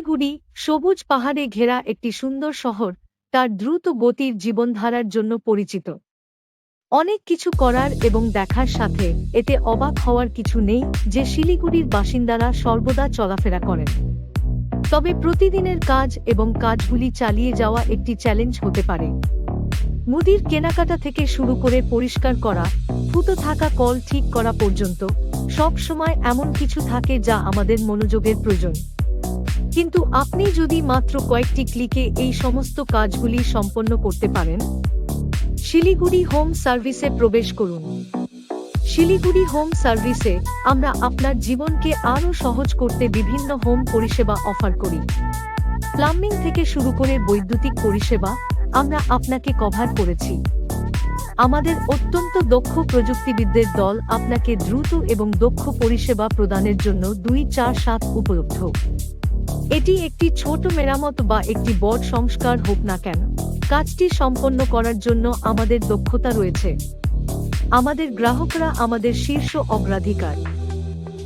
শিলিগুড়ি সবুজ পাহাড়ে ঘেরা একটি সুন্দর শহর, তার দ্রুত গতির জীবনধারার জন্য পরিচিত। অনেক কিছু করার এবং দেখার সাথে এতে অবাক হওয়ার কিছু নেই যে শিলিগুড়ির বাসিন্দারা সর্বদা চলাফেরা করেন। তবে প্রতিদিনের কাজ এবং কাজগুলি চালিয়ে যাওয়া একটি চ্যালেঞ্জ হতে পারে। মুদির কেনাকাটা থেকে শুরু করে পরিষ্কার করা, ফুটো থাকা কল ঠিক করা পর্যন্ত সব সময় এমন কিছু থাকে যা আমাদের মনোযোগের প্রয়োজন। কিন্তু আপনি যদি মাত্র কয়েকটি ক্লিকে এই সমস্ত কাজগুলি সম্পন্ন করতে পারেন, শিলিগুড়ি হোম সার্ভিসে প্রবেশ করুন। শিলিগুড়ি হোম সার্ভিসে আমরা আপনার জীবনকে আরও সহজ করতে বিভিন্ন হোম পরিষেবা অফার করি। প্লাম্বিং থেকে শুরু করে বৈদ্যুতিক পরিষেবা আমরা আপনাকে কভার করেছি। আমাদের অত্যন্ত দক্ষ প্রযুক্তিবিদদের দল আপনাকে দ্রুত এবং দক্ষ পরিষেবা প্রদানের জন্য 24/7 উপলব্ধ। এটি একটি ছোট মেরামত বা একটি বড় সংস্কার হোক না কেন, কাজটি সম্পন্ন করার জন্য আমাদের দক্ষতা রয়েছে। আমাদের গ্রাহকরা আমাদের শীর্ষ অগ্রাধিকার।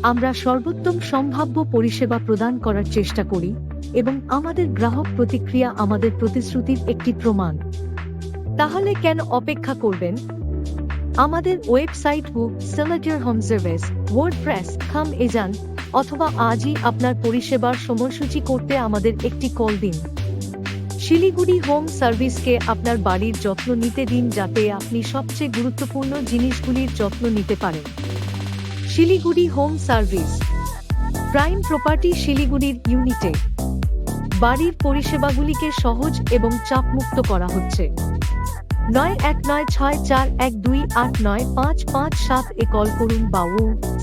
আমরা সর্বোত্তম সম্ভাব্য পরিষেবা প্রদান করার চেষ্টা করি এবং আমাদের গ্রাহক প্রতিক্রিয়া আমাদের প্রতিশ্রুতির একটি প্রমাণ। তাহলে কেন অপেক্ষা করবেন? আমাদের ওয়েবসাইট Siliguri Home Service WordPress.com-এ যান অথবা আজই আপনার পরিষেবার সময়সূচি করতে আমাদের একটি কল দিন। শিলিগুড়ি হোম সার্ভিসকে আপনার বাড়ির যত্ন নিতে দিন যাতে আপনি সবচেয়ে গুরুত্বপূর্ণ জিনিসগুলির যত্ন নিতে পারেন। Siliguri home service prime property শিলিগুড়ির ইউনিটে বাড়ির পরিষেবাগুলিকে সহজ এবং চাপমুক্ত করা হচ্ছে। 919641289557 এ কল করুন বা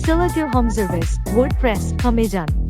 Siliguri Home Service WordPress.com-এ যান।